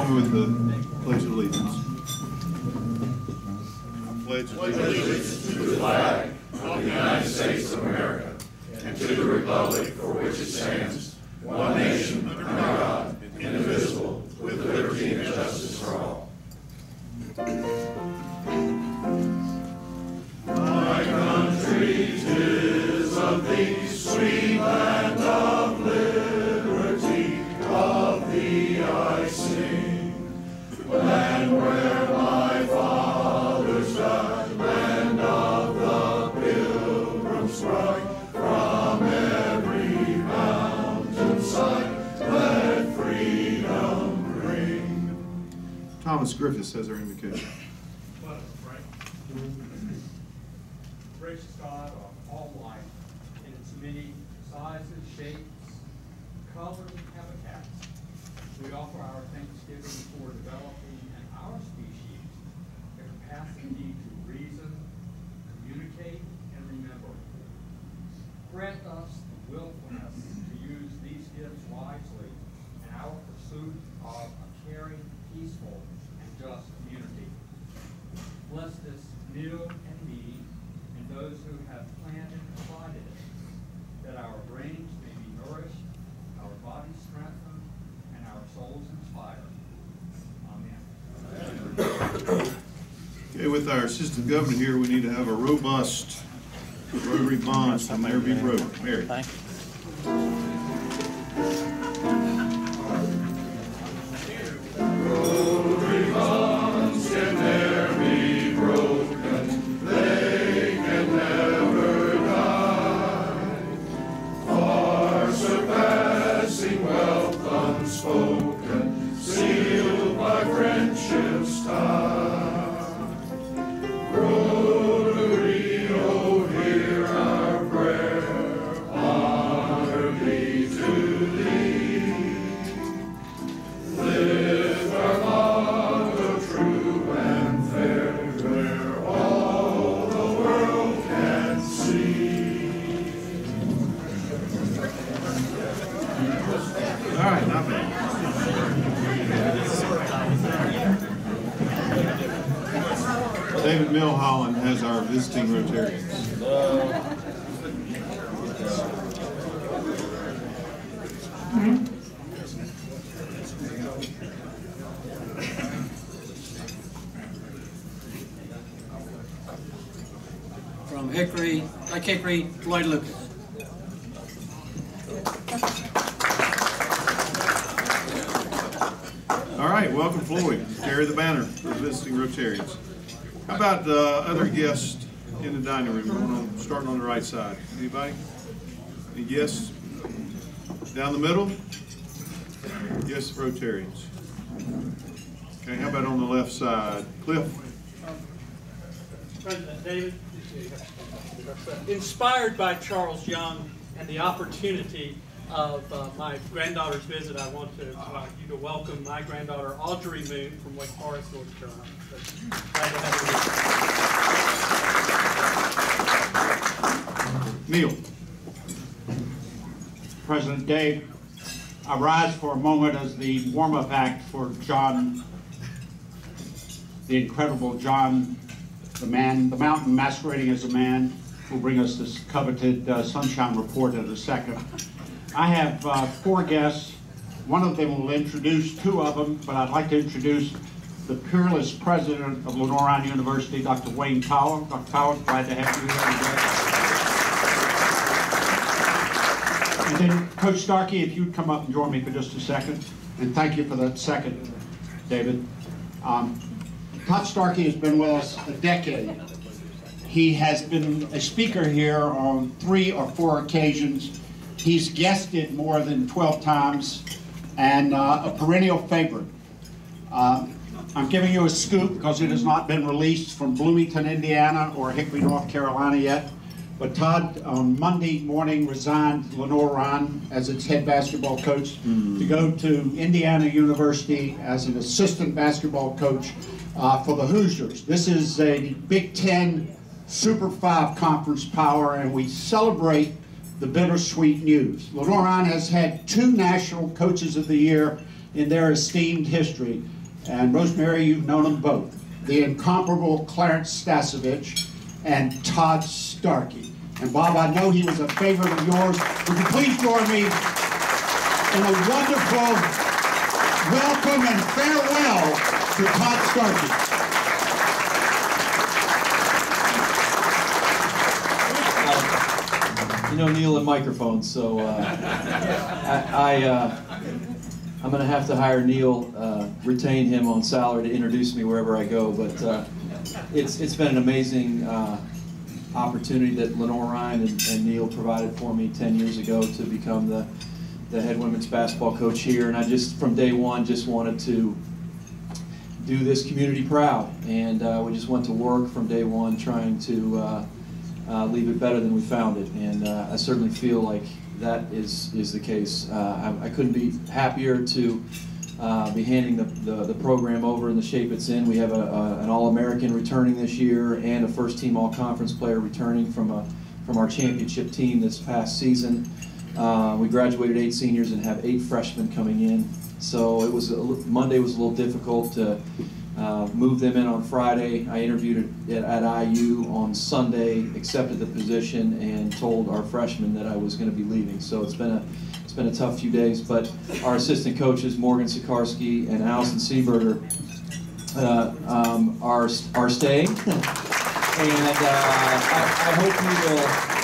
join me with the Pledge of Allegiance. I pledge allegiance to the flag of the United States of America and to the republic for which it stands, one nation under God, indivisible, with liberty and justice for all. My country, 'tis of thee, sweet land of liberty, of thee I sing. Land where my fathers died, land of the pilgrim's bride, from every mountain side, let freedom ring. Thomas Griffiths has our invocation. Let us pray. Gracious God of all life, in its many sizes, shapes, colors, and habitats, we offer our thanksgiving for developing in our species the capacity to reason, communicate, and remember. Grant us the willfulness to use these gifts wisely in our pursuit of a caring, peaceful, and just community. Bless this meal and meeting and those who have planned and provided it, that our brains may be nourished, our bodies strengthened, and our souls inspired. Amen. Okay, with our assistant governor here, we need to have a robust Rotary bonds from there be Rotary. Mary. Rotary bonds can never be broken, they can never die. Far surpassing wealth unspoken, sealed by friendship's tie. Rotary, oh, hear our prayer, honor be to thee. Live our motto true and fair, where all the world can see. All right, not bad. David Milholland has our visiting Rotarians. From Hickory, like Hickory, Lloyd Lucas. All right, welcome Floyd. Carry the banner for the visiting Rotarians. How about other guests in the dining room? Starting on the right side. Anybody? Any guests? Down the middle? Yes, Rotarians. Okay, how about on the left side? Cliff? President David, inspired by Charles Young and the opportunity of my granddaughter's visit, I want to invite you to welcome my granddaughter Audrey Moon from Wake Forest, North Carolina. Glad to have you. Neil. President Dave, I rise for a moment as the warm-up act for John, the incredible John, the mountain masquerading as a man, who will bring us this coveted sunshine report in a second. I have 4 guests. One of them will introduce 2 of them, but I'd like to introduce the peerless president of Lenore University, Dr. Wayne Powell. Dr. Powell, glad to have you here today. And then Coach Starkey, if you'd come up and join me for just a second. And thank you for that second, David. Todd Starkey has been with us a decade. He has been a speaker here on 3 or 4 occasions. He's guested more than 12 times and a perennial favorite. I'm giving you a scoop because it has not been released from Bloomington, Indiana or Hickory, North Carolina yet. But Todd, on Monday morning, resigned Lenore Ryan as its head basketball coach to go to Indiana University as an assistant basketball coach for the Hoosiers. This is a Big Ten Super 5 conference power, and we celebrate the bittersweet news. Lenore Ryan has had 2 National Coaches of the Year in their esteemed history, And Rosemary, you've known them both. The incomparable Clarence Stasevich and Todd Starkey. And Bob, I know he was a favorite of yours. Would you please join me in a wonderful welcome and farewell to Todd Starkey. You know Neil and microphones, so I'm going to have to hire Neil, retain him on salary to introduce me wherever I go. But it's been an amazing opportunity that Lenore Ryan and Neil provided for me 10 years ago to become the head women's basketball coach here. And I just, from day one, just wanted to do this community proud. And we just went to work from day one trying to leave it better than we found it. And I certainly feel like that is the case. I couldn't be happier to be handing the program over in the shape it's in. We have an All-American returning this year and a first-team All-Conference player returning from our championship team this past season. We graduated 8 seniors and have 8 freshmen coming in. So it was Monday was a little difficult to move them in on Friday. I interviewed at IU on Sunday, accepted the position, and told our freshmen that I was going to be leaving. So it's been a tough few days, but our assistant coaches Morgan Sikarsky and Allison Seaberger are staying, and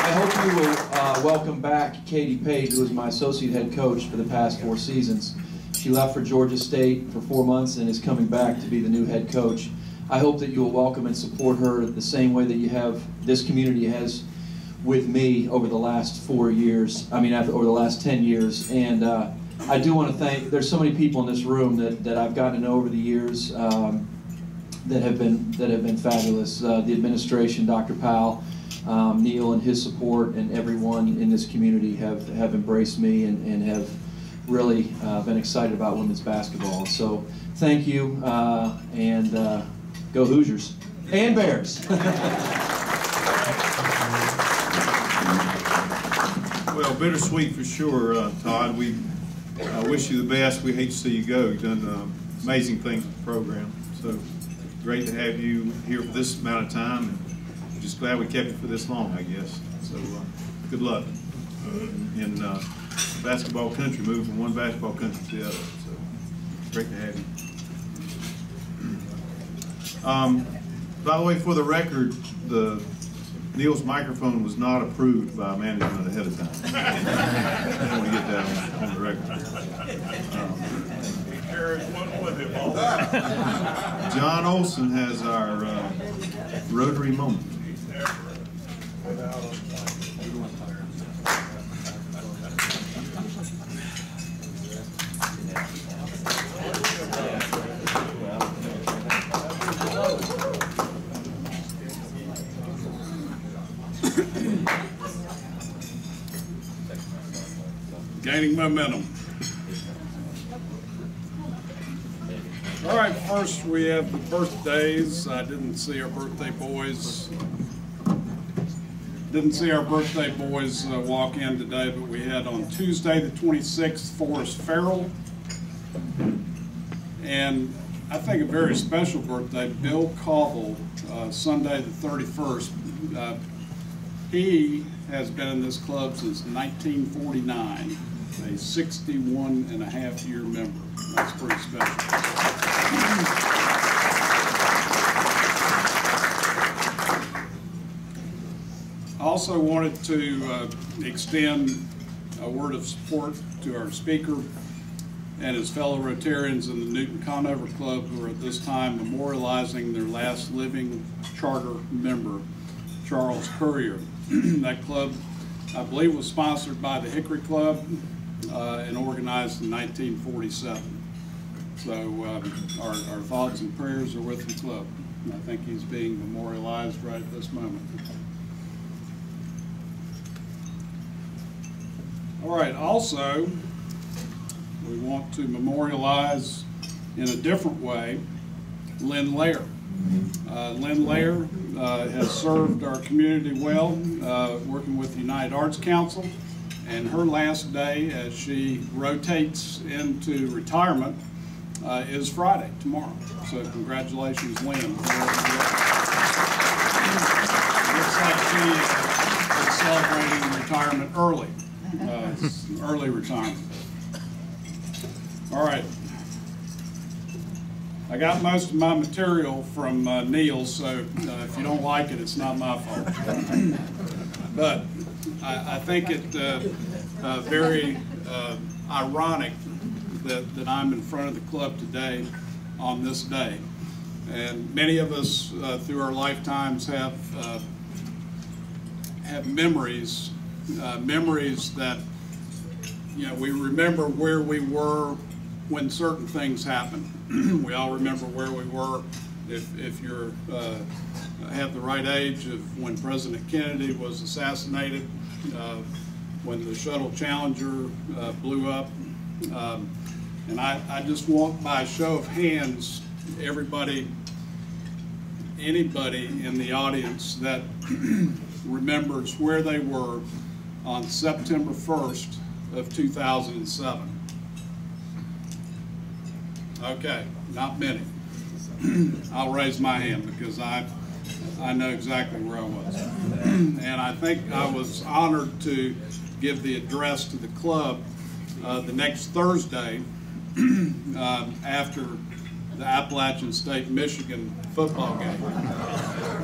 I hope you will welcome back Katie Page, who was my associate head coach for the past 4 seasons. She left for Georgia State for 4 months and is coming back to be the new head coach. I hope that you will welcome and support her the same way that you have this community has with me over the last 4 years. I mean, over the last 10 years. And I do want to thank. There's so many people in this room that I've gotten to know over the years that have been fabulous. The administration, Dr. Powell, Neil and his support, and everyone in this community have embraced me and have really been excited about women's basketball. So thank you, and go Hoosiers and Bears. Well, bittersweet for sure, Todd. We wish you the best. We hate to see you go. You've done amazing things with the program. So great to have you here for this amount of time. And we're just glad we kept you for this long, I guess. So good luck in basketball country, moving from one basketball country to the other. So great to have you. By the way, for the record, Neil's microphone was not approved by management ahead of time. I want to get that on the record. John Olson has our Rotary moment. Gaining momentum. All right, first we have the birthdays. I didn't see our birthday boys. Walk in today, but we had on Tuesday the 26th, Forrest Farrell. And I think a very special birthday, Bill Cauble, Sunday the 31st. He has been in this club since 1949, a 61-and-a-half-year member. That's pretty special. I also wanted to extend a word of support to our speaker and his fellow Rotarians in the Newton Conover Club, who are at this time memorializing their last living charter member, Charles Currier. That club, I believe, was sponsored by the Hickory Club and organized in 1947. So our thoughts and prayers are with the club. And I think he's being memorialized right at this moment. All right, also, we want to memorialize in a different way Lynn Lair. Lynn Lair has served our community well, working with the United Arts Council, and her last day as she rotates into retirement is Friday, tomorrow. So congratulations, Lynn. Looks like she is celebrating retirement early, early retirement. All right. I got most of my material from Neil, so if you don't like it, it's not my fault. But I think it very ironic that I'm in front of the club today on this day. And many of us through our lifetimes have memories, memories that, you know, we remember where we were when certain things happened. We all remember where we were, if you're have the right age, of when President Kennedy was assassinated, when the shuttle Challenger blew up. And I just want, by a show of hands, everybody, anybody in the audience that remembers where they were on September 1st of 2007. Okay, not many. I'll raise my hand because I know exactly where I was. And I think I was honored to give the address to the club the next Thursday after the Appalachian State-Michigan football game.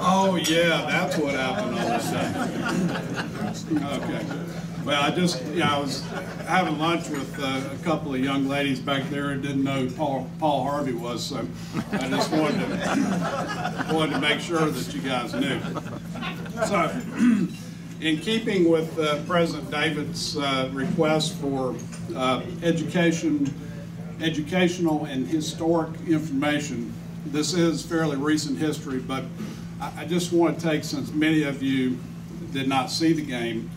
Oh yeah, that's what happened on this day. Okay. Well, I was having lunch with a couple of young ladies back there who didn't know who Paul Harvey was, so I just wanted to make sure that you guys knew. So, in keeping with President David's request for educational and historic information, this is fairly recent history, but I just want to take, since many of you did not see the game,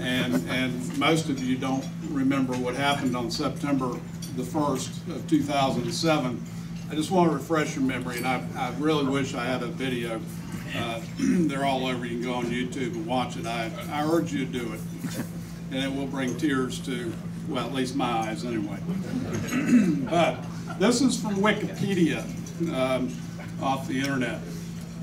and most of you don't remember what happened on September the 1st of 2007, I just want to refresh your memory, and I really wish I had a video. They're all over. You can go on YouTube and watch it. I urge you to do it, and it will bring tears to, well, at least my eyes anyway. But this is from Wikipedia off the internet.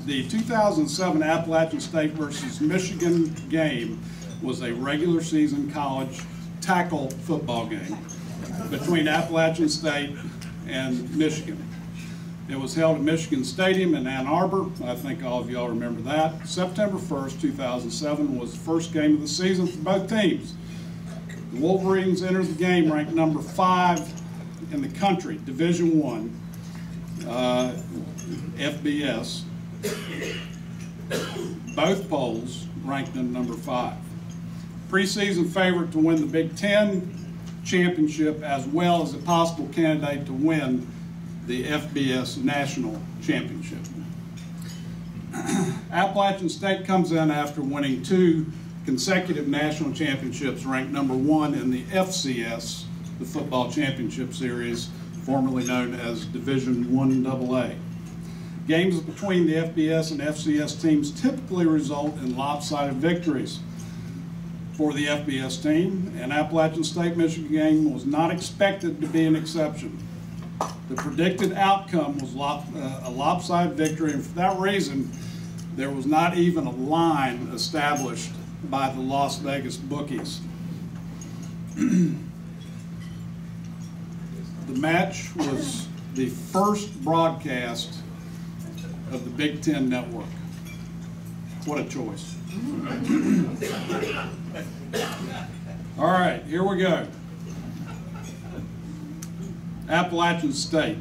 The 2007 Appalachian State versus Michigan game was a regular season college tackle football game between Appalachian State and Michigan. It was held at Michigan Stadium in Ann Arbor. I think all of y'all remember that. September 1st, 2007 was the first game of the season for both teams. The Wolverines entered the game ranked number 5 in the country, Division I, FBS. Both polls ranked them number 5. Preseason favorite to win the Big Ten championship, as well as a possible candidate to win the FBS National Championship. Appalachian State comes in after winning 2 consecutive national championships, ranked number 1 in the FCS, the Football Championship Series, formerly known as Division I AA. Games between the FBS and FCS teams typically result in lopsided victories for the FBS team, and Appalachian State-Michigan game was not expected to be an exception. The predicted outcome was a lopsided victory, and for that reason, there was not even a line established by the Las Vegas bookies. The match was the first broadcast of the Big Ten Network. What a choice. All right, here we go. Appalachian State.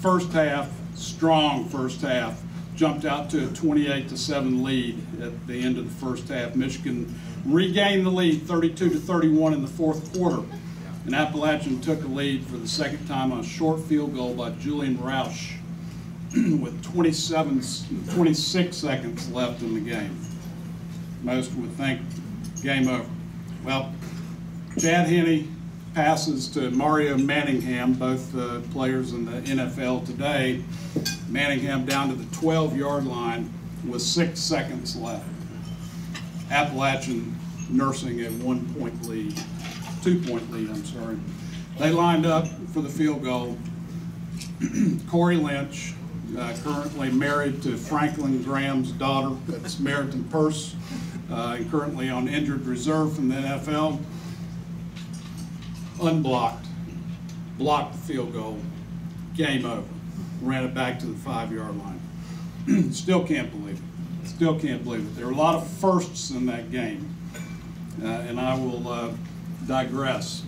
First half, strong first half. Jumped out to a 28-7 lead at the end of the first half. Michigan regained the lead 32-31 in the fourth quarter. And Appalachian took a lead for the second time on a short field goal by Julian Roush with 26 seconds left in the game. Most would think game over. Well, Chad Henne passes to Mario Manningham, both players in the NFL today. Manningham down to the 12-yard line with 6 seconds left. Appalachian nursing a 2-point lead, I'm sorry. They lined up for the field goal. Corey Lynch, currently married to Franklin Graham's daughter, that's Meriton Purse, and currently on injured reserve from the NFL, unblocked, blocked the field goal, game over, ran it back to the 5-yard line. Still can't believe it. Still can't believe it. There are a lot of firsts in that game, and I will digress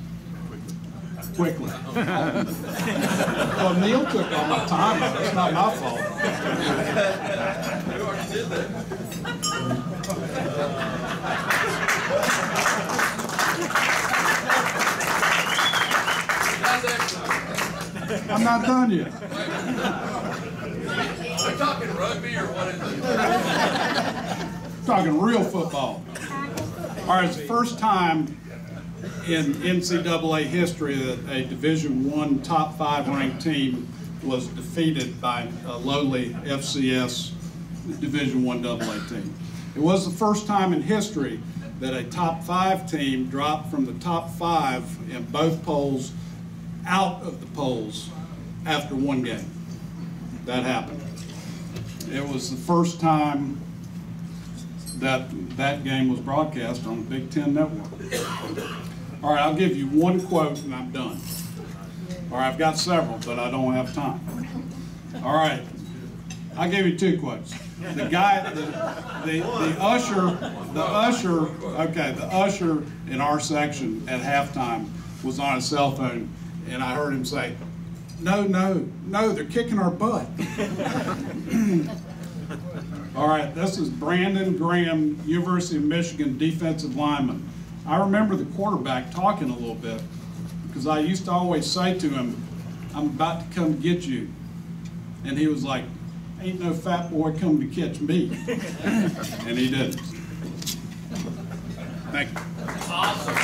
quickly. Well, Neil took all my time. That's not my fault. You already did that. I'm not done yet. Are we talking rugby or what is it? Talking real football. All right, it's the first time in NCAA history that a Division I top 5 ranked team was defeated by a lowly FCS Division I AA team. It was the first time in history that a top 5 team dropped from the top 5 in both polls out of the polls after one game. That happened. It was the first time that that game was broadcast on the Big Ten Network. All right, I'll give you one quote and I'm done. All right, I've got several, but I don't have time. All right, I'll give you 2 quotes. The guy, the usher in our section at halftime was on his cell phone, and I heard him say, "No, no, no, they're kicking our butt." All right, this is Brandon Graham, University of Michigan defensive lineman. I remember the quarterback talking a little bit because I used to always say to him, "I'm about to come get you." And he was like, "Ain't no fat boy come to catch me." And he didn't. Thank you. Awesome.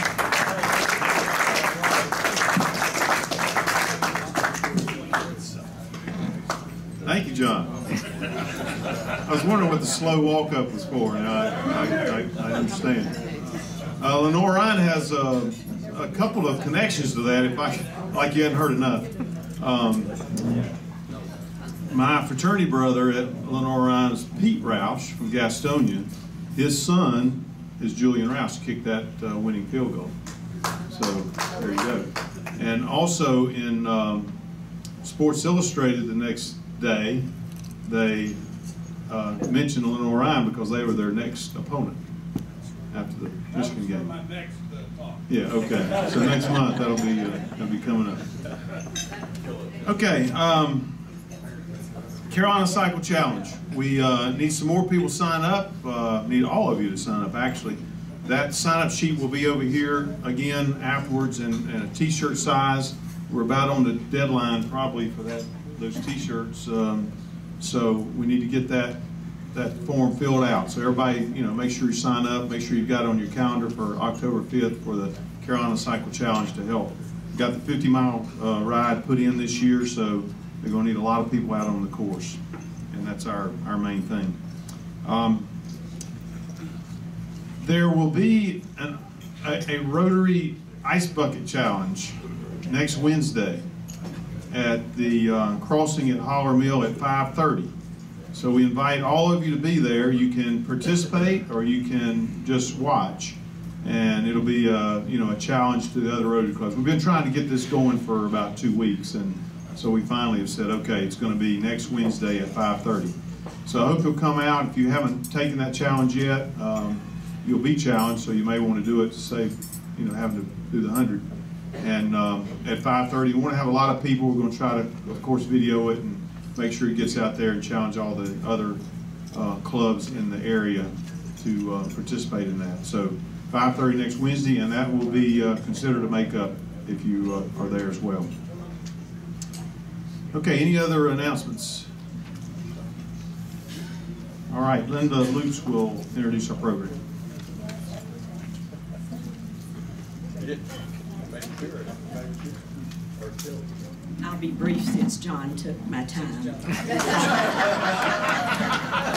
Thank you, John. I was wondering what the slow walk-up was for, and I understand. Lenore Ryan has a couple of connections to that, like you hadn't heard enough. My fraternity brother at Lenore Ryan is Pete Roush from Gastonia. His son is Julian Roush, kicked that winning field goal. So there you go. And also in Sports Illustrated the next day, they mentioned Lenore Ryan because they were their next opponent after the Michigan game. My next talk. Yeah, okay. So next month that'll be coming up. Okay, Carolina Cycle Challenge. We need some more people to sign up. Need all of you to sign up, actually. That sign-up sheet will be over here again afterwards in a t-shirt size. We're about on the deadline probably for those t-shirts. So we need to get that form filled out. So everybody, make sure you sign up. Make sure you've got it on your calendar for October 5th for the Carolina Cycle Challenge to help. We've got the 50-mile ride put in this year, so they're going to need a lot of people out on the course, and that's our main thing. There will be a Rotary Ice Bucket Challenge next Wednesday at the crossing at Holler Mill at 5:30. So we invite all of you to be there. You can participate or you can just watch, and it'll be a challenge to the other Rotary clubs. We've been trying to get this going for about 2 weeks, and so we finally have said, okay, it's going to be next Wednesday at 5:30. So I hope you'll come out. If you haven't taken that challenge yet, you'll be challenged, so you may want to do it to save, having to do the 100. And at 5:30, we want to have a lot of people. We're going to try to, of course, video it and make sure it gets out there and challenge all the other clubs in the area to participate in that. So 5:30 next Wednesday, and that will be considered a makeup if you are there as well. Okay, any other announcements? All right, Linda Lutz will introduce our program. I'll be brief since John took my time.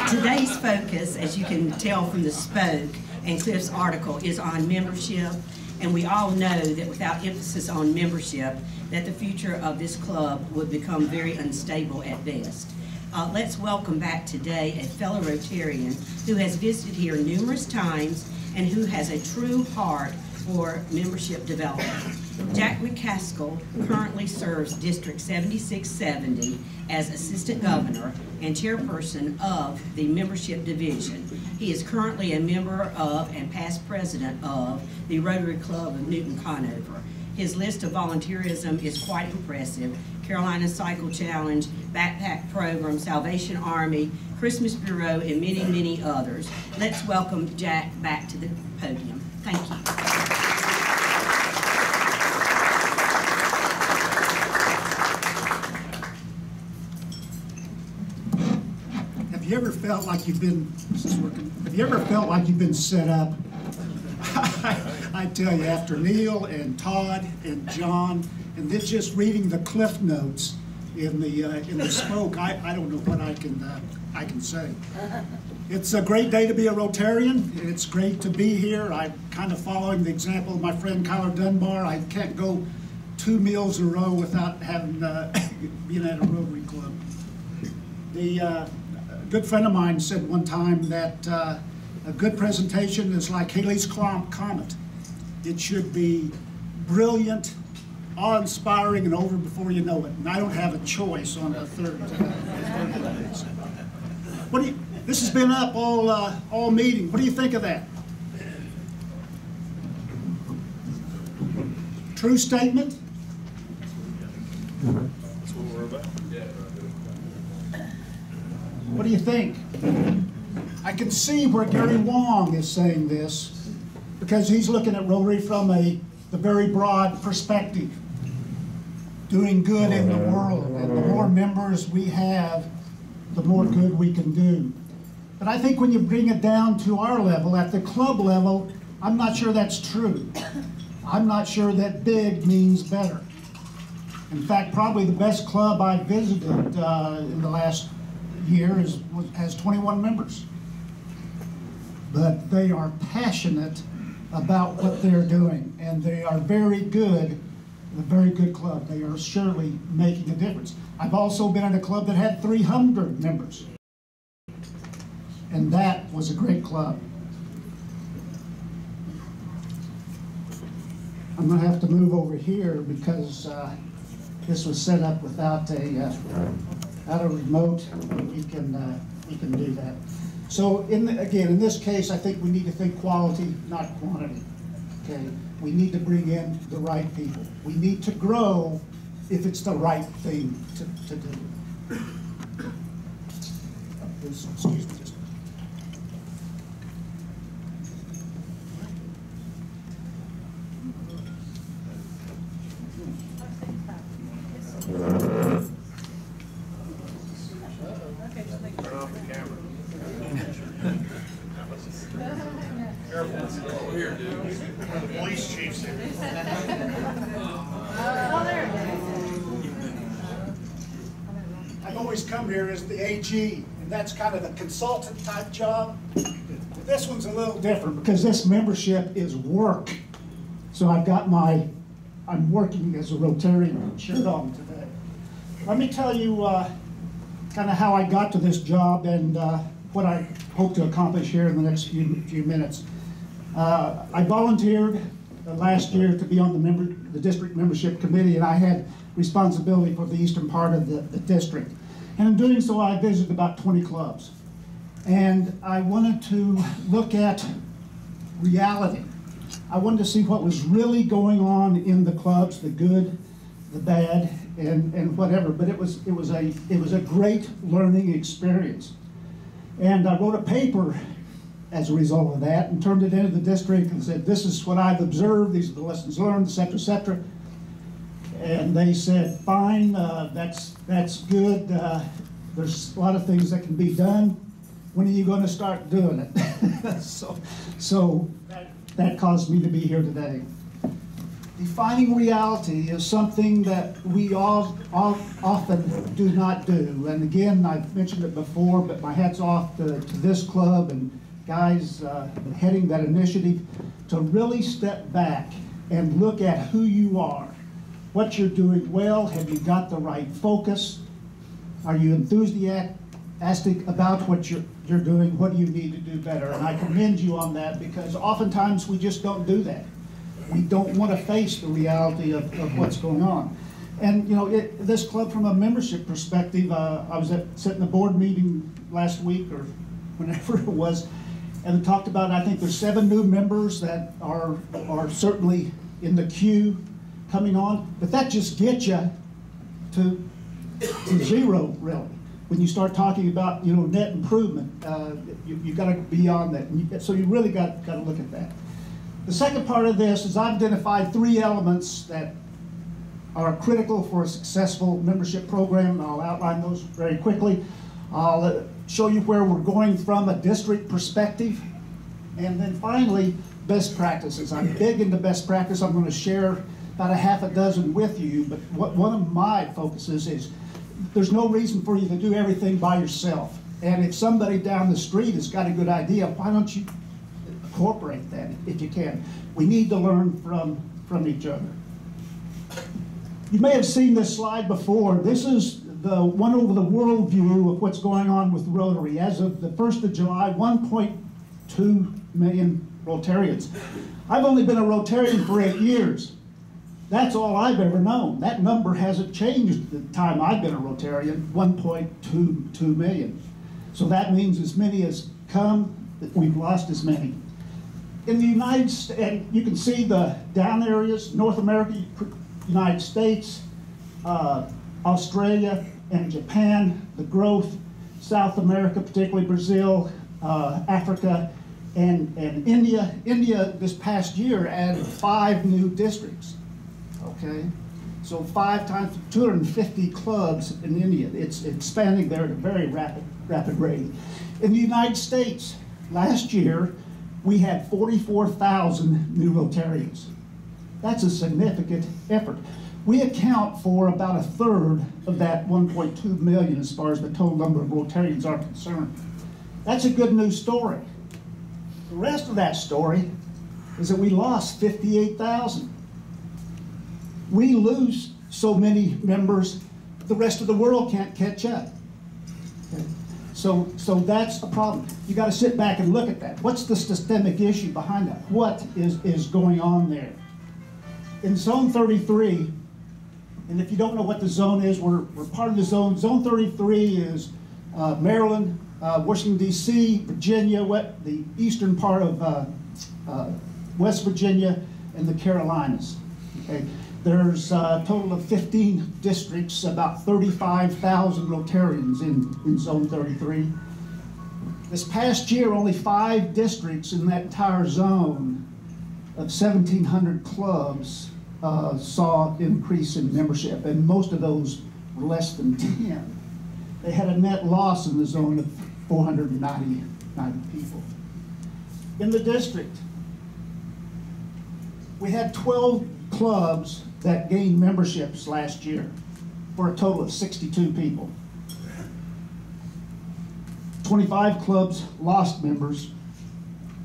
Today's focus, as you can tell from the Spoke and Cliff's article, is on membership And we all know that without emphasis on membership, that the future of this club would become very unstable at best. Let's welcome back today a fellow Rotarian who has visited here numerous times and who has a true heart for membership development. Jack McCaskill currently serves District 7670 as Assistant Governor and Chairperson of the Membership Division. He is currently a member of and past President of the Rotary Club of Newton Conover. His list of volunteerism is quite impressive. Carolina Cycle Challenge, Backpack Program, Salvation Army, Christmas Bureau, and many, many others. Let's welcome Jack back to the podium. Thank you. Have you ever felt like you've been, this is working, have you ever felt like you've been set up? I tell you, after Neil and Todd and John, and then just reading the cliff notes in the smoke, I don't know what I can say. It's a great day to be a Rotarian. It's great to be here. I'm kind of following the example of my friend Kyler Dunbar. I can't go 2 meals in a row without having being at a Rotary Club. A good friend of mine said one time that a good presentation is like Halley's Comet. It should be brilliant, awe-inspiring, and over before you know it. And I don't have a choice on the third days. This has been up all meeting. What do you think of that? True statement? That's what we're about. What do you think? I can see where Gary Wong is saying this, because he's looking at Rotary from the very broad perspective, doing good in the world, and the more members we have, the more good we can do. But I think when you bring it down to our level, at the club level, I'm not sure that's true. I'm not sure that big means better. In fact, probably the best club I visited in the last year has 21 members. But they are passionate about what they're doing, and they are very good, a very good club. They are surely making a difference. I've also been at a club that had 300 members, and that was a great club. I'm going to have to move over here because this was set up without a remote. We can do that. So again, in this case, I think we need to think quality, not quantity. Okay, we need to bring in the right people. We need to grow if it's the right thing to do. Excuse me. Turn off the camera. Careful. Here, dude. The police chief's here. I've always come here as the AG, and that's kind of the consultant type job. But this one's a little different because this membership is work. So I've got I'm working as a Rotarian shirt on today. Let me tell you kind of how I got to this job and what I hope to accomplish here in the next few minutes. I volunteered last year to be on the district membership committee, and I had responsibility for the eastern part of the district. And in doing so, I visited about 20 clubs. And I wanted to look at reality. I wanted to see what was really going on in the clubs, the good, the bad, and whatever. But it was a great learning experience. And I wrote a paper as a result of that and turned it into the district and said, this is what I've observed, these are the lessons learned, et cetera, et cetera. And they said, fine, that's good. There's a lot of things that can be done. When are you going to start doing it? so that caused me to be here today. Defining reality is something that we all often do not do. And again, I've mentioned it before, but my hat's off to this club and guys heading that initiative to really step back and look at who you are, what you're doing well, have you got the right focus, are you enthusiastic about what you're doing, what do you need to do better? And I commend you on that, because oftentimes we just don't do that. We don't want to face the reality of what's going on. And you know, this club, from a membership perspective, I was sitting in a board meeting last week or whenever it was, and we talked about, I think there's 7 new members that are certainly in the queue coming on, but that just gets you to 0, really. When you start talking about, you know, net improvement, you got to be on that. So you really got to look at that. The second part of this is I've identified 3 elements that are critical for a successful membership program. I'll outline those very quickly. I'll show you where we're going from a district perspective. And then finally, best practices. I'm big into best practice. I'm going to share about a half a dozen with you, but one of my focuses is there's no reason for you to do everything by yourself. And if somebody down the street has got a good idea, why don't you incorporate that if you can? We need to learn from each other. You may have seen this slide before. This is the one over the world view of what's going on with Rotary. As of the 1st of July, 1.2 million Rotarians. I've only been a Rotarian for 8 years. That's all I've ever known. That number hasn't changed the time I've been a Rotarian, 1.22 million. So that means as many as come, we've lost as many. In the United States, and you can see the down areas, North America, United States, Australia, and Japan, the growth, South America, particularly Brazil, Africa, and India. India this past year added 5 new districts. Okay, so 5 times 250 clubs in India. It's expanding there at a very rapid rate. In the United States, last year we had 44,000 new Rotarians. That's a significant effort. We account for about 1/3 of that 1.2 million as far as the total number of Rotarians are concerned. That's a good news story. The rest of that story is that we lost 58,000. We lose so many members, the rest of the world can't catch up. Okay? So that's a problem. You got to sit back and look at that. What's the systemic issue behind that? What is going on there? In Zone 33, and if you don't know what the zone is, we're part of the zone. Zone 33 is Maryland, Washington, D.C., Virginia, the eastern part of West Virginia, and the Carolinas. Okay? There's a total of 15 districts, about 35,000 Rotarians in Zone 33. This past year, only 5 districts in that entire zone of 1,700 clubs saw an increase in membership, and most of those were less than 10. They had a net loss in the zone of 490 people. In the district, we had 12 clubs that gained memberships last year for a total of 62 people. 25 clubs lost members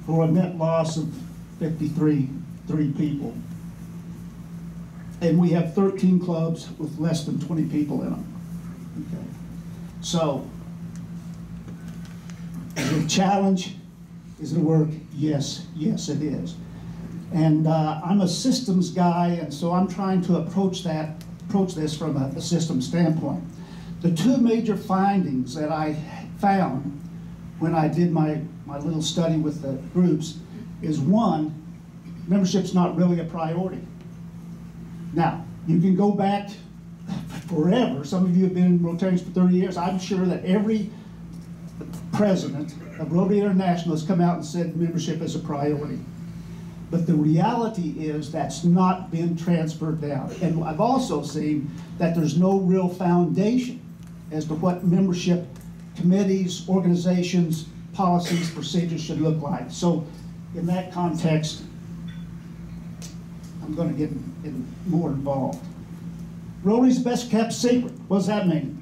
for a net loss of 53 people. And we have 13 clubs with less than 20 people in them. Okay. So, is it a challenge? Is it work? Yes, it is. And I'm a systems guy, and so I'm trying to approach this from a systems standpoint. The 2 major findings that I found when I did my little study with the groups is, 1, membership's not really a priority. Now, you can go back forever. Some of you have been in Rotarians for 30 years. I'm sure that every president of Rotary International has come out and said membership is a priority. But the reality is that's not been transferred down. And I've also seen that there's no real foundation as to what membership committees, organizations, policies, procedures should look like. So in that context, I'm going to get more involved. Rotary's best kept secret. What does that mean?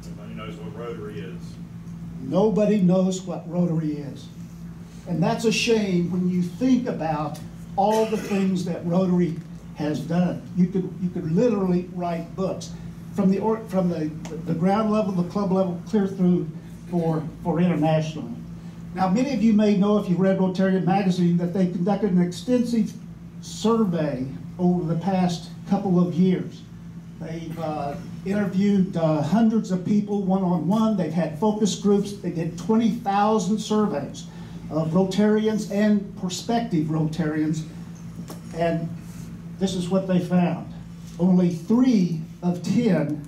Nobody knows what Rotary is. Nobody knows what Rotary is. And that's a shame when you think about all the things that Rotary has done. You could literally write books from the ground level, the club level, clear through for international. Now, many of you may know, if you read Rotarian magazine, that they conducted an extensive survey over the past couple of years. They've interviewed hundreds of people one-on-one. They've had focus groups. They did 20,000 surveys of Rotarians and prospective Rotarians. And this is what they found. Only 3 of 10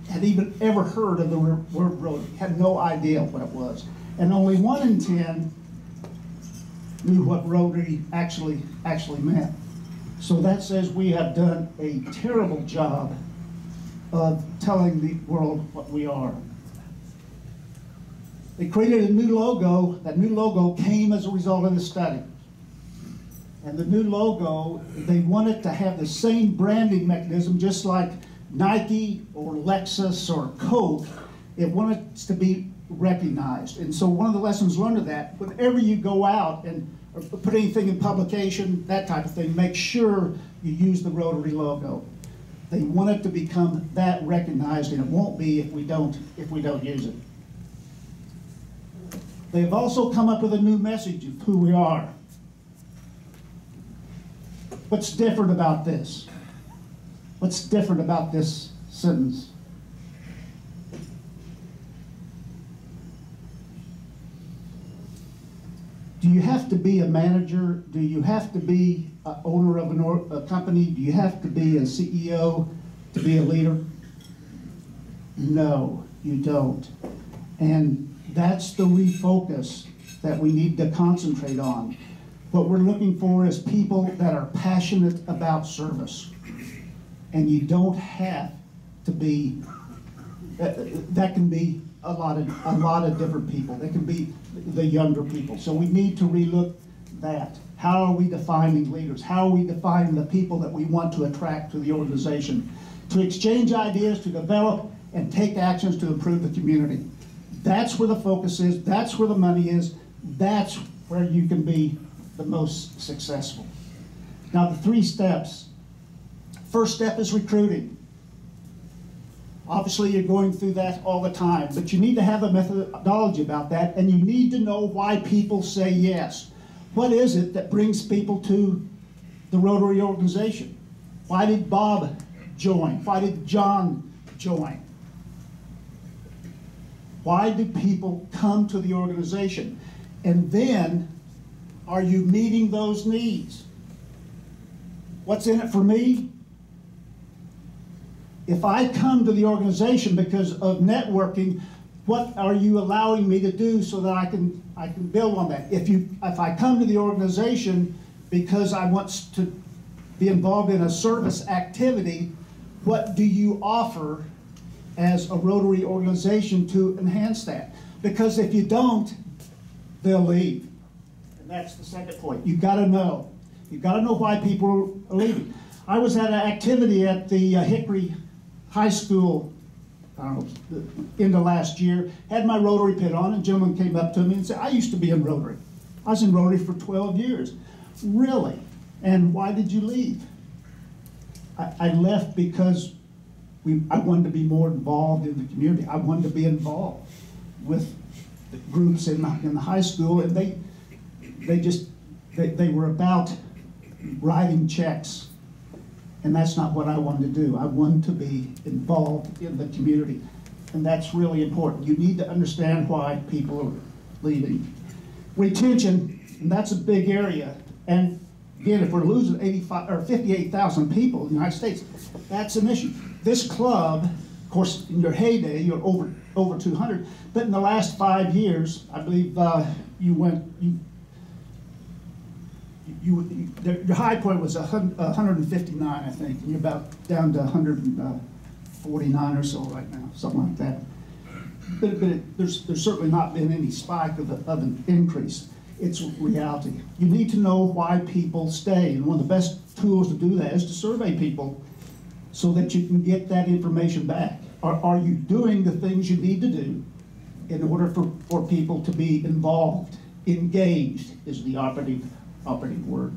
had even ever heard of the word Rotary, had no idea what it was. And only 1 in 10 knew what Rotary actually meant. So that says we have done a terrible job of telling the world what we are. They created a new logo. That new logo came as a result of the study. And the new logo, they wanted to have the same branding mechanism, just like Nike or Lexus or Coke. It wanted to be recognized. And so one of the lessons learned of that, whenever you go out and put anything in publication, that type of thing, make sure you use the Rotary logo. They want it to become that recognized, and it won't be if we don't use it. They've also come up with a new message of who we are. What's different about this? What's different about this sentence? Do you have to be a manager? Do you have to be an owner of a company? Do you have to be a CEO to be a leader? No, you don't. And that's the refocus that we need to concentrate on. What we're looking for is people that are passionate about service. And you don't have to be, that can be a lot of different people. They can be the younger people. So we need to relook that. How are we defining leaders? How are we defining the people that we want to attract to the organization? To exchange ideas, to develop and take actions to improve the community. That's where the focus is. That's where the money is. That's where you can be the most successful. Now, the 3 steps. First step is recruiting. Obviously, you're going through that all the time, but you need to have a methodology about that, and you need to know why people say yes. What is it that brings people to the Rotary organization? Why did Bob join? Why did John join? Why do people come to the organization? And then, are you meeting those needs? What's in it for me? If I come to the organization because of networking, what are you allowing me to do so that I can build on that? If I come to the organization because I want to be involved in a service activity, what do you offer as a Rotary organization to enhance that? Because if you don't, they'll leave. And that's the second point. You've got to know. You've got to know why people are leaving. I was at an activity at the Hickory High School, I don't know, end of last year, had my Rotary pit on, and a gentleman came up to me and said, I used to be in Rotary. I was in Rotary for 12 years. Really? And why did you leave? I left because I wanted to be more involved in the community. I wanted to be involved with the groups in the high school, and they were about writing checks. And that's not what I wanted to do. I wanted to be involved in the community. And that's really important. You need to understand why people are leaving. Retention, and that's a big area. And again, if we're losing 58,000 people in the United States, that's an issue. This club, of course, in your heyday, you're over 200. But in the last 5 years, I believe your high point was 159, I think, and you're about down to 149 or so right now, something like that. But there's certainly not been any spike of an increase. It's reality. You need to know why people stay, and one of the best tools to do that is to survey people so that you can get that information back. Are you doing the things you need to do in order for people to be involved Engaged is the operative word.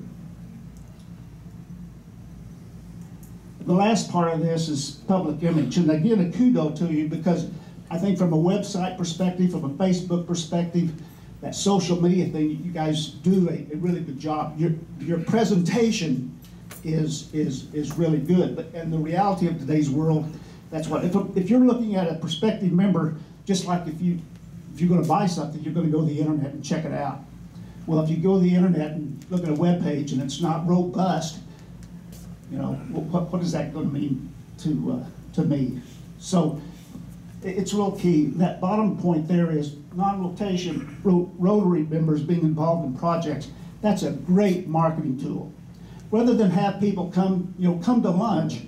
The last part of this is public image, and again, a kudo to you, because I think from a website perspective, from a Facebook perspective, that social media thing, you guys do a really good job. Your presentation is really good, and the reality of today's world, that's what, if you're looking at a prospective member, just like if you're going to buy something, you're going to go to the internet and check it out. Well, if you go to the internet and look at a web page and it's not robust, you know, what is that going to mean to me? So it's real key. That bottom point there is non-rotation Rotary members being involved in projects. That's a great marketing tool. Rather than have people come to lunch,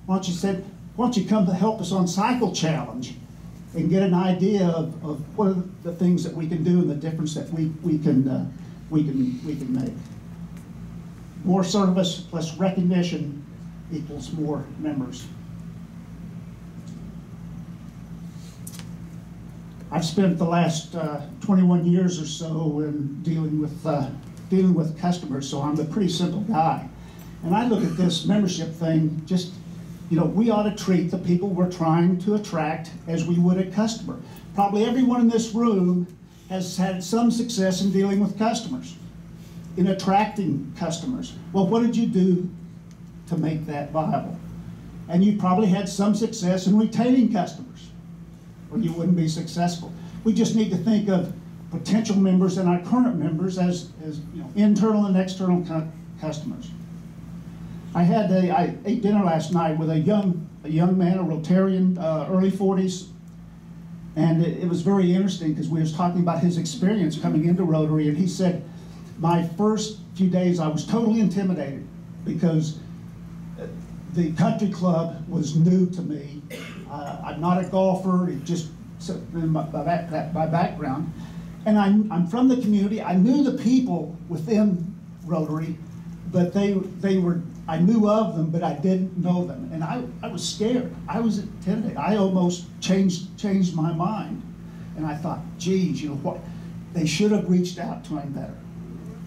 why don't you come to help us on Cycle Challenge and get an idea of what are the things that we can do and the difference that we can make. More service plus recognition equals more members. I've spent the last 21 years or so in dealing with customers, so I'm a pretty simple guy. And I look at this membership thing, just, you know, we ought to treat the people we're trying to attract as we would a customer. Probably everyone in this room has had some success in dealing with customers, in attracting customers. Well, what did you do to make that viable? And you probably had some success in retaining customers, or you wouldn't be successful. We just need to think of potential members and our current members as you know, internal and external customers. I ate dinner last night with a young man, a Rotarian, early 40s, and it was very interesting because we was talking about his experience coming into Rotary, and he said, my first few days I was totally intimidated because the country club was new to me. I'm not a golfer, it just my background. And I'm from the community. I knew the people within Rotary, but I knew of them, but I didn't know them. And I was scared. I was intimidated. I almost changed my mind. And I thought, geez, you know what? They should have reached out to him better.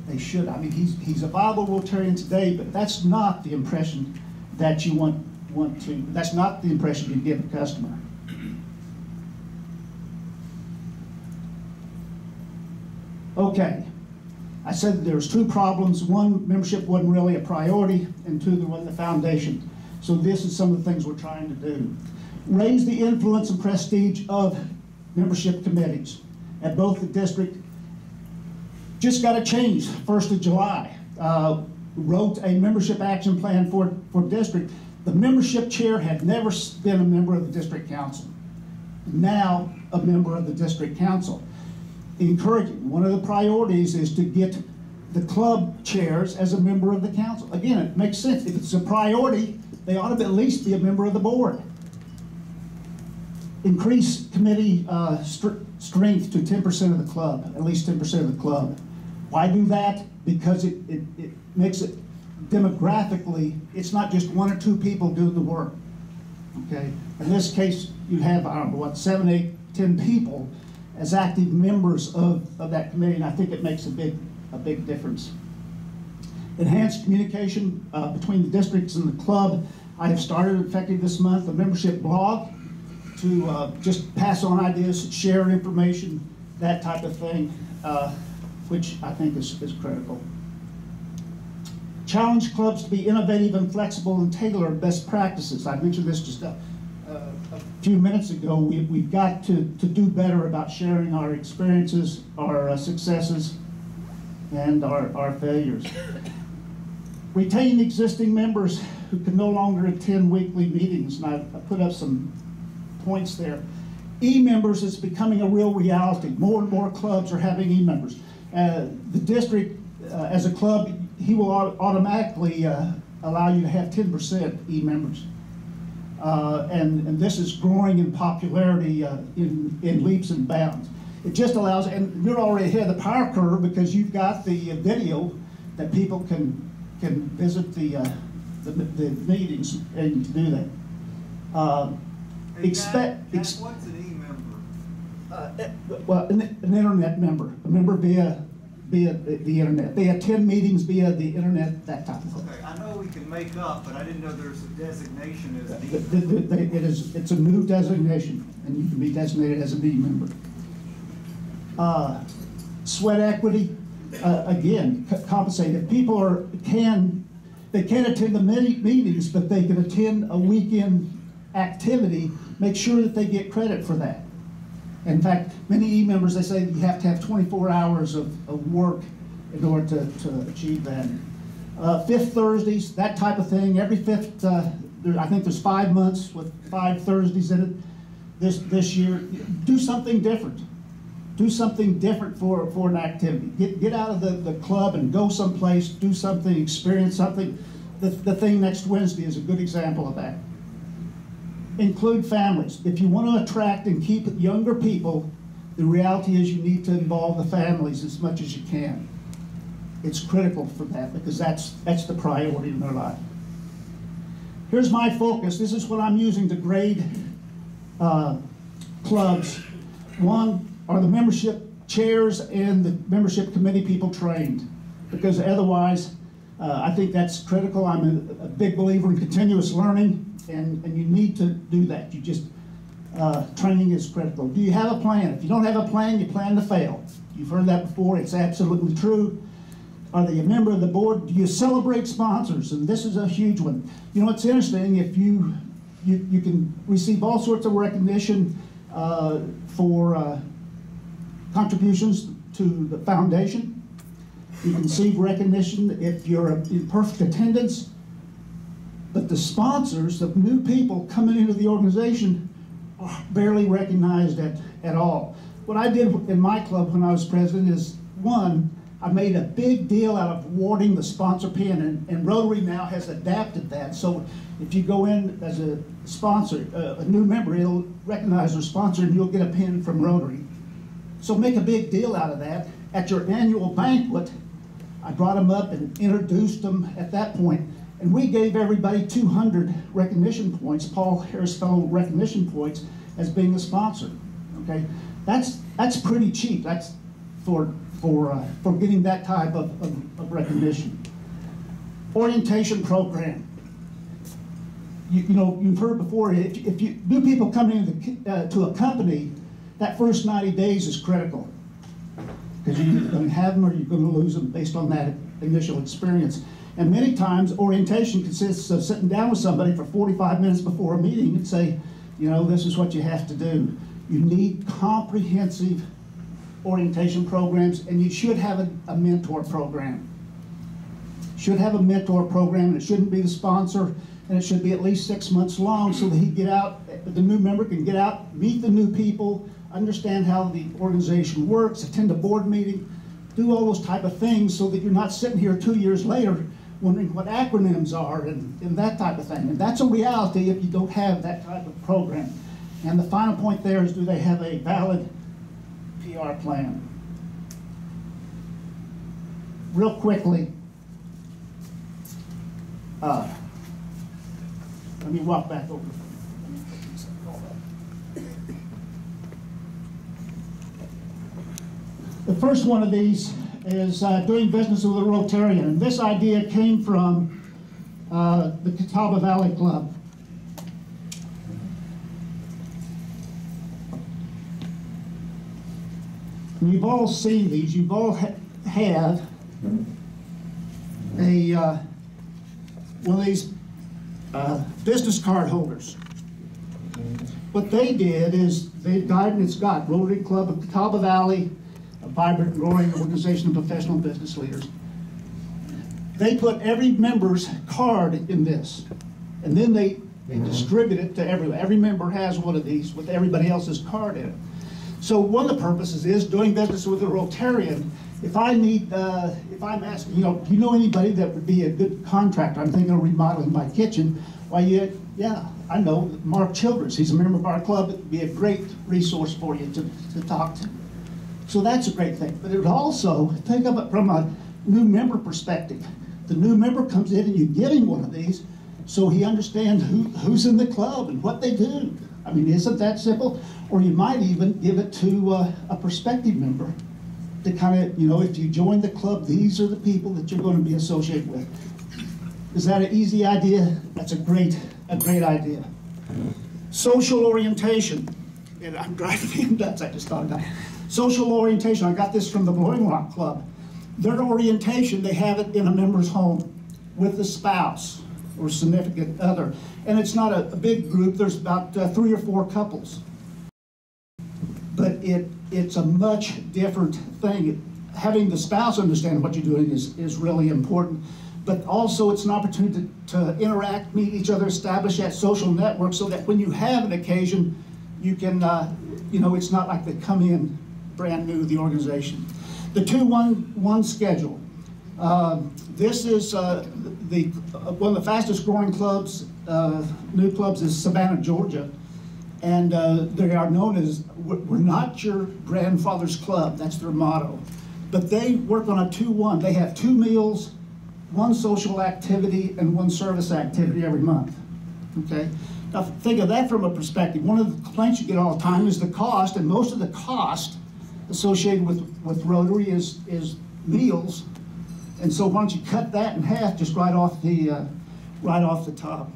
They should. I mean, he's a viable Rotarian today, but that's not the impression that you want to. That's not the impression you give a customer. Okay, I said there was two problems. One, membership wasn't really a priority, and two, there wasn't a foundation. So this is some of the things we're trying to do. Raise the influence and prestige of membership committees at both the district. Just got to change 1st of July. Wrote a membership action plan for district. The membership chair had never been a member of the district council. Now a member of the district council. Encouraging. One of the priorities is to get the club chairs as a member of the council. Again, it makes sense. If it's a priority, they ought to at least be a member of the board. Increase committee strength to 10% of the club, at least 10% of the club. Why do that? Because it makes it demographically, it's not just one or two people doing the work. Okay? In this case, you have, I don't know what, 7, 8, 10 people as active members of that committee, and I think it makes a big difference. Enhanced communication between the districts and the club. I have started, effective this month, a membership blog to just pass on ideas, share information, that type of thing, which I think is critical. Challenge clubs to be innovative and flexible and tailor best practices. I mentioned this just a few minutes ago. We've got to do better about sharing our experiences, our successes, and our failures. Retain existing members who can no longer attend weekly meetings, and I put up some points there. E-members is becoming a real reality. More and more clubs are having e-members. The district, as a club, he will automatically allow you to have 10% e-members. And this is growing in popularity in leaps and bounds. It just allows, and you're already ahead of the power curve because you've got the video that people can visit the meetings and do that. What's an e-member? Well, an internet member, a member via the internet. They attend meetings via the internet, that type of thing. Okay, I know we can make up, but I didn't know there's a designation as D. It's a new designation, and you can be designated as a D member. Sweat equity, again, compensated. If people they can't attend the meetings, but they can attend a weekend activity, make sure that they get credit for that. In fact, many E-members, they say you have to have 24 hours of work in order to achieve that. Fifth Thursdays, that type of thing. Every fifth, I think there's 5 months with 5 Thursdays in it this year. Do something different. Do something different for an activity. Get out of the club and go someplace, do something, experience something. The thing next Wednesday is a good example of that. Include families. If you want to attract and keep younger people, the reality is you need to involve the families as much as you can. It's critical for that because that's the priority in their life. Here's my focus. This is what I'm using to grade clubs. One, are the membership chairs and the membership committee people trained? Because otherwise, I think that's critical. I'm a big believer in continuous learning. And you need to do that. Training is critical. Do you have a plan? If you don't have a plan, you plan to fail. You've heard that before. It's absolutely true. Are they a member of the board? Do you celebrate sponsors? And this is a huge one. You know, it's interesting. If you can receive all sorts of recognition for contributions to the foundation. You can receive recognition if you're in perfect attendance. But the sponsors, the new people coming into the organization, are barely recognized at all. What I did in my club when I was president is, one, I made a big deal out of awarding the sponsor pin, and Rotary now has adapted that. So if you go in as a sponsor, a new member, it'll recognize their sponsor and you'll get a pin from Rotary. So make a big deal out of that. At your annual banquet, I brought them up and introduced them at that point. And we gave everybody 200 recognition points, Paul Harris Fellow recognition points, as being a sponsor. Okay, that's pretty cheap. That's for getting that type of recognition. Orientation program. You know, you've heard before. If you new people coming into to a company, that first 90 days is critical because you're going to have them or you're going to lose them based on that initial experience. And many times, orientation consists of sitting down with somebody for 45 minutes before a meeting and say, you know, this is what you have to do. You need comprehensive orientation programs, and you should have a mentor program. Should have a mentor program, and it shouldn't be the sponsor, and it should be at least 6 months long so that he get out, the new member can get out, meet the new people, understand how the organization works, attend a board meeting, do all those type of things so that you're not sitting here 2 years later wondering what acronyms are and that type of thing. And that's a reality if you don't have that type of program. And the final point there is, do they have a valid PR plan? Real quickly, let me walk back over. The first one of these is doing business with a Rotarian. And this idea came from the Catawba Valley Club. And you've all seen these. You've all have a one of these business card holders. What they did is they died, and it's got Rotary Club of Catawba Valley, a vibrant, growing organization of professional business leaders. They put every member's card in this, and then they distribute it to everyone. Every member has one of these with everybody else's card in it. So one of the purposes is doing business with a Rotarian. If I need, if I'm asking, do you know anybody that would be a good contractor? I'm thinking of remodeling my kitchen. Why, yeah, I know Mark Childress. He's a member of our club. It would be a great resource for you to talk to. So that's a great thing. But it would also, think of it from a new member perspective. The new member comes in and you give him one of these so he understands who's in the club and what they do. I mean, isn't that simple? Or you might even give it to a prospective member to kind of, you know, if you join the club, these are the people that you're going to be associated with. Is that an easy idea? That's a great idea. Social orientation. And I'm driving me nuts, I just thought of that. Social orientation, I got this from the Blowing Rock Club. Their orientation, they have it in a member's home with the spouse or significant other. And it's not a big group, there's about 3 or 4 couples. But it's a much different thing. Having the spouse understand what you're doing is really important. But also it's an opportunity to interact, meet each other, establish that social network so that when you have an occasion, you can, you know, it's not like they come in brand new to the organization. The 2-1-1 schedule. This is one of the fastest growing clubs, new clubs is Savannah, Georgia. And they are known as, we're not your grandfather's club, that's their motto. But they work on a 2-1. They have 2 meals, 1 social activity, and 1 service activity every month, okay? Now think of that from a perspective. One of the complaints you get all the time is the cost, and most of the cost associated with Rotary is meals. And so why don't you cut that in half just right off the top.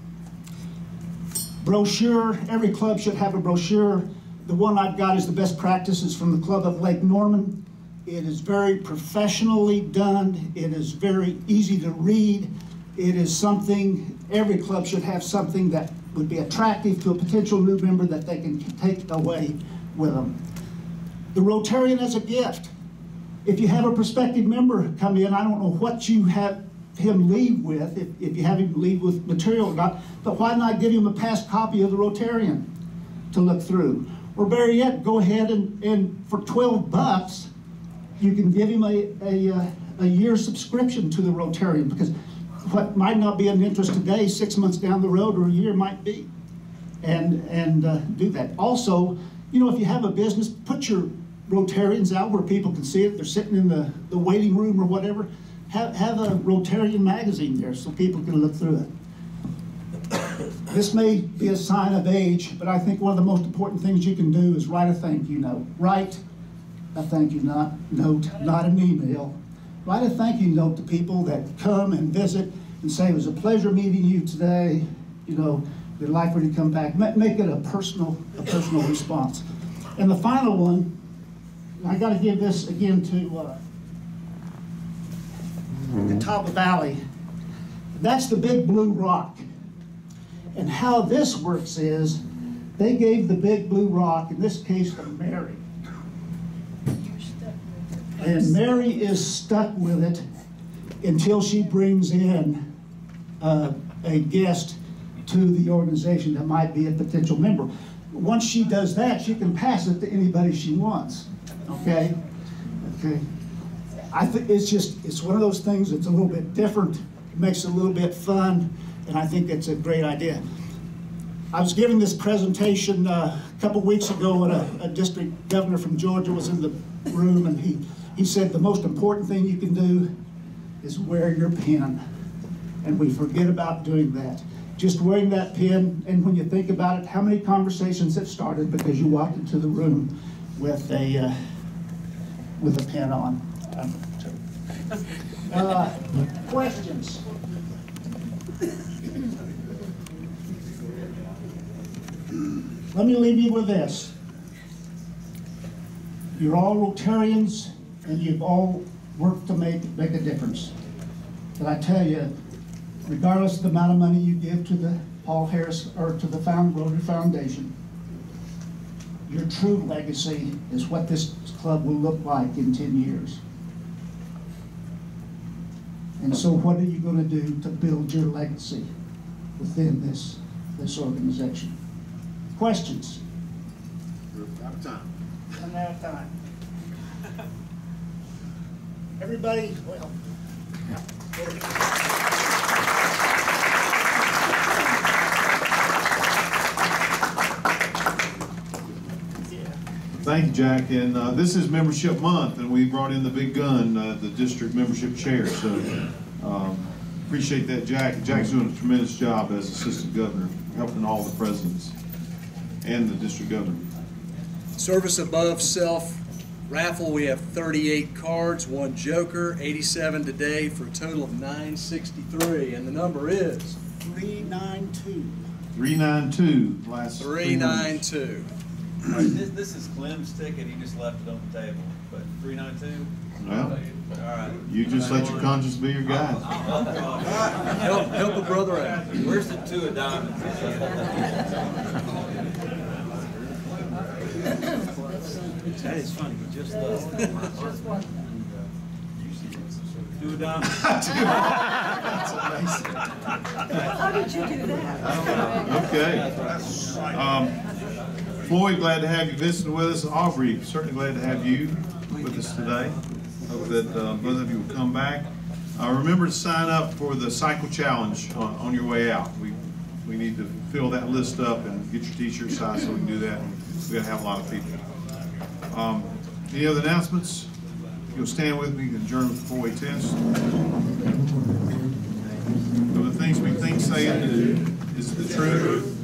Brochure, every club should have a brochure. The one I've got is the best practices from the Club of Lake Norman. It is very professionally done. It is very easy to read. It is something, every club should have something that would be attractive to a potential new member that they can take away with them. The Rotarian as a gift. If you have a prospective member come in, I don't know what you have him leave with, if you have him leave with material or not, but why not give him a past copy of the Rotarian to look through? Or better yet, go ahead and for $12, you can give him a year subscription to the Rotarian, because what might not be an interest today, 6 months down the road or a year might be, and do that. Also, you know, if you have a business, put your Rotarians out where people can see it. They're sitting in the waiting room or whatever. Have a Rotarian magazine there so people can look through it. This may be a sign of age, but I think one of the most important things you can do is write a thank you note. Write a thank you note, not an email. Write a thank you note to people that come and visit and say, it was a pleasure meeting you today. You know, we'd like for you to come back. Make it a personal response. And the final one, I got to give this again to the Top of Valley. That's the Big Blue Rock. And how this works is they gave the Big Blue Rock, in this case to Mary. And Mary is stuck with it until she brings in a guest to the organization that might be a potential member. Once she does that, she can pass it to anybody she wants. Okay? Okay. I think it's one of those things that's a little bit different, it makes it a little bit fun, and I think it's a great idea. I was giving this presentation a couple weeks ago, and a district governor from Georgia was in the room, and he said the most important thing you can do is wear your pin. And we forget about doing that. Just wearing that pin, and when you think about it, how many conversations have started because you walked into the room with a pin on. Questions? Let me leave you with this. You're all Rotarians, and you've all worked to make a difference. But I tell you, regardless of the amount of money you give to the Paul Harris or to the Rotary Foundation, your true legacy is what this club will look like in 10 years. And so what are you going to do to build your legacy within this organization? Questions? We're out of time. I'm out of time. Everybody, well. Thank you, Jack. And this is membership month, and we brought in the big gun, the district membership chair. So appreciate that, Jack. Jack's doing a tremendous job as assistant governor, helping all the presidents. and the district governor. Service above self raffle, we have 38 cards, 1 joker, 87 today for a total of 963. And the number is 392. 392, last 392. All right, this is Clem's ticket, he just left it on the table, but 392? Well, All right. you just let your conscience be your guide. Help a brother out. Where's the 2 of diamonds? That is funny, he just left. 2 of diamonds. How did you do that? Okay. Floyd, glad to have you visiting with us. Aubrey, certainly glad to have you with us today. Hope that both of you will come back. Remember to sign up for the cycle challenge on your way out. We need to fill that list up and get your t-shirt size so we can do that. We're going to have a lot of people. Any other announcements? You'll stand with me and adjourn with the four-way test. Of the things we think, say, and do, is the truth.